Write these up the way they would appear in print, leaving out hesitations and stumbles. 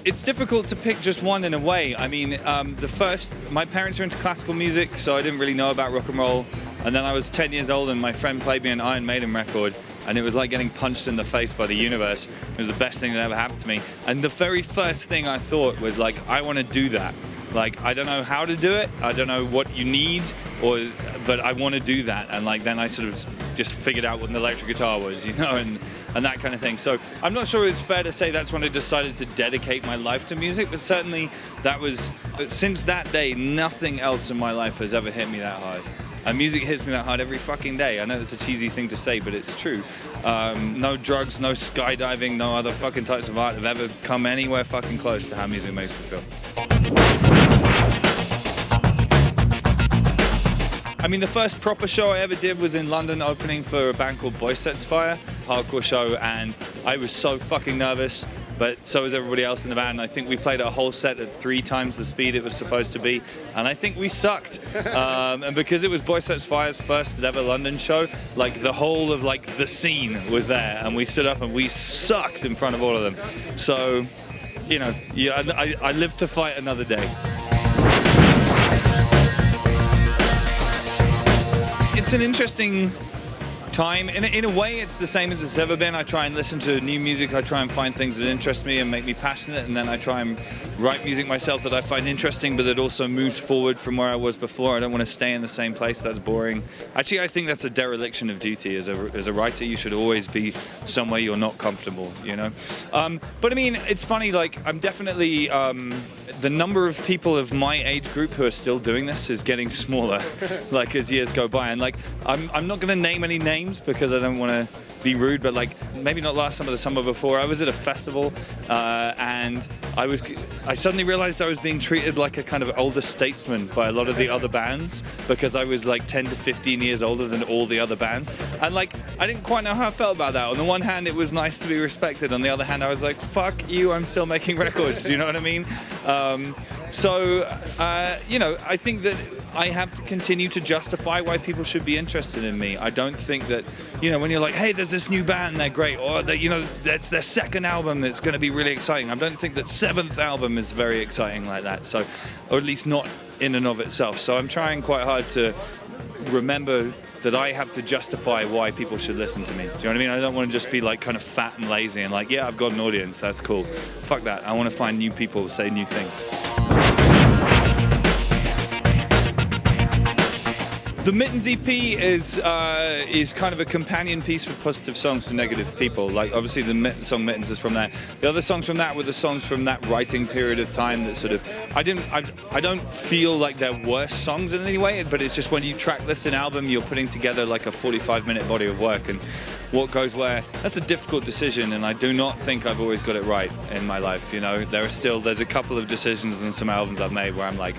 It's difficult to pick just one in a way. I mean, my parents are into classical music, so I didn't really know about rock and roll. And then I was 10 years old and my friend played me an Iron Maiden record, and it was like getting punched in the face by the universe. It was the best thing that ever happened to me. And the very first thing I thought was like, I want to do that. Like, I don't know how to do it, I don't know what you need, but I want to do that. And like, then I sort of just figured out what an electric guitar was, you know, and that kind of thing. So I'm not sure it's fair to say that's when I decided to dedicate my life to music, but certainly since that day, nothing else in my life has ever hit me that hard. And music hits me that hard every fucking day. I know that's a cheesy thing to say, but it's true. No drugs, no skydiving, no other fucking types of art have ever come anywhere fucking close to how music makes me feel. I mean, the first proper show I ever did was in London, opening for a band called Festify, hardcore show, and I was so fucking nervous, but so was everybody else in the band. I think we played our whole set at 3 times the speed it was supposed to be, and I think we sucked. And because it was Festify's first ever London show, like the whole of like the scene was there, and we stood up and we sucked in front of all of them. So, you know, yeah, I live to fight another day. It's an interesting time. In a way, it's the same as it's ever been. I try and listen to new music. I try and find things that interest me and make me passionate, and then I try and write music myself that I find interesting, but that also moves forward from where I was before. I don't want to stay in the same place. That's boring. Actually, I think that's a dereliction of duty. As a writer, you should always be somewhere you're not comfortable, you know? But I mean, it's funny, like, I'm definitely, the number of people of my age group who are still doing this is getting smaller, like, as years go by. And like, I'm not going to name any names because I don't want to be rude, but like, maybe not last summer, the summer before, I was at a festival, and I suddenly realized I was being treated like a kind of older statesman by a lot of the other bands, because I was like 10 to 15 years older than all the other bands. And like, I didn't quite know how I felt about that. On the one hand, it was nice to be respected. On the other hand, I was like, fuck you, I'm still making records. Do you know what I mean? You know, I think that I have to continue to justify why people should be interested in me. I don't think that, you know, when you're like, hey, there's this new band, they're great, or you know, that's their second album that's going to be really exciting. I don't think that 7th album is very exciting like that. So, or at least not in and of itself. So I'm trying quite hard to remember that I have to justify why people should listen to me. Do you know what I mean? I don't want to just be like kind of fat and lazy and like, yeah, I've got an audience, that's cool. Fuck that. I want to find new people, say new things. The Mittens EP is kind of a companion piece for positive songs to negative people. Like, obviously the song Mittens is from that. The other songs from that were the songs from that writing period of time that sort of, I don't feel like they're worse songs in any way, but it's just when you track list an album, you're putting together like a 45-minute body of work, and what goes where, that's a difficult decision, and I do not think I've always got it right in my life, you know. There's a couple of decisions and some albums I've made where I'm like,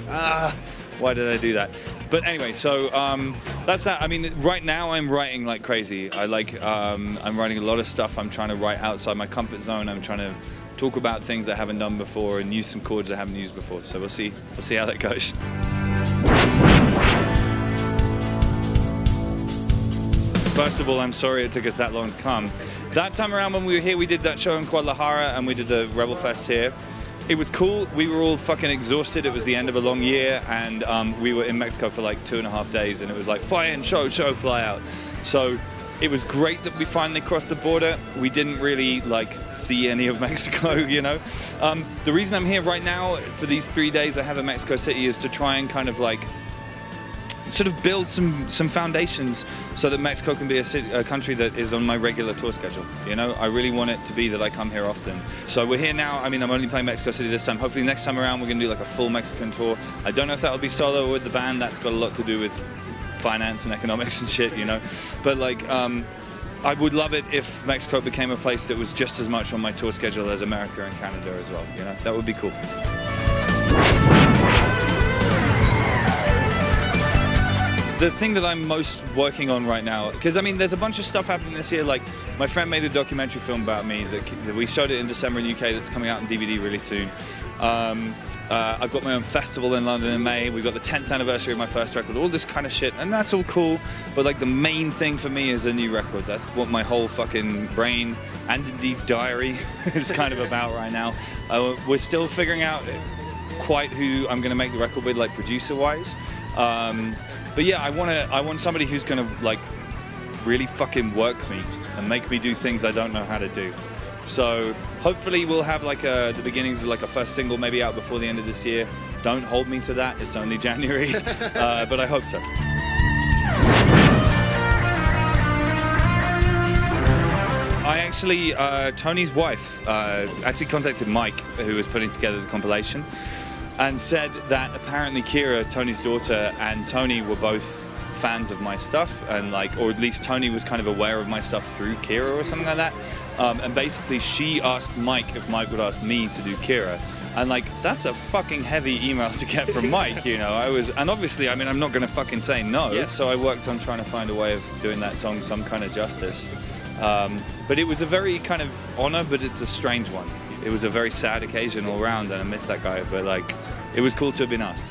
why did I do that? But anyway, so that's that. I mean, right now I'm writing like crazy. I'm writing a lot of stuff. I'm trying to write outside my comfort zone. I'm trying to talk about things I haven't done before and use some chords I haven't used before. So we'll see how that goes. First of all, I'm sorry it took us that long to come. That time around when we were here, we did that show in Guadalajara and we did the Rebel Fest here. It was cool. We were all fucking exhausted. It was the end of a long year, and we were in Mexico for like 2.5 days, and it was like fly in, show, fly out. So it was great that we finally crossed the border. We didn't really like see any of Mexico, you know. The reason I'm here right now for these 3 days I have in Mexico City is to try and kind of like sort of build some foundations so that Mexico can be a country that is on my regular tour schedule. You know, I really want it to be that I come here often. So we're here now. I mean, I'm only playing Mexico City this time. Hopefully next time around we're going to do like a full Mexican tour. I don't know if that'll be solo or with the band. That's got a lot to do with finance and economics and shit, you know. But like, I would love it if Mexico became a place that was just as much on my tour schedule as America and Canada as well. You know, that would be cool. the thing that I'm most working on right now, because I mean, there's a bunch of stuff happening this year. Like, my friend made a documentary film about me that we showed it in December in UK. That's coming out on DVD really soon. I've got my own festival in London in May. We've got the 10th anniversary of my first record, all this kind of shit, and that's all cool. But like, the main thing for me is a new record. That's what my whole fucking brain and indeed diary is kind of about right now. We're still figuring out quite who I'm going to make the record with, like producer-wise. But yeah, I want somebody who's going to like really fucking work me and make me do things I don't know how to do. So hopefully we'll have like the beginnings of like a first single maybe out before the end of this year. Don't hold me to that, it's only January, but I hope so. I actually, Tony's wife actually contacted Mike, who was putting together the compilation, and said that apparently Kira, Tony's daughter, and Tony were both fans of my stuff, and like, or at least Tony was kind of aware of my stuff through Kira or something like that. And basically she asked Mike if Mike would ask me to do Kira. And like, that's a fucking heavy email to get from Mike, you know. And obviously, I mean, I'm not gonna fucking say no. Yeah. So I worked on trying to find a way of doing that song some kind of justice. But it was a very kind of honor, but it's a strange one. It was a very sad occasion all around, and I miss that guy, but like, it was cool to have been asked.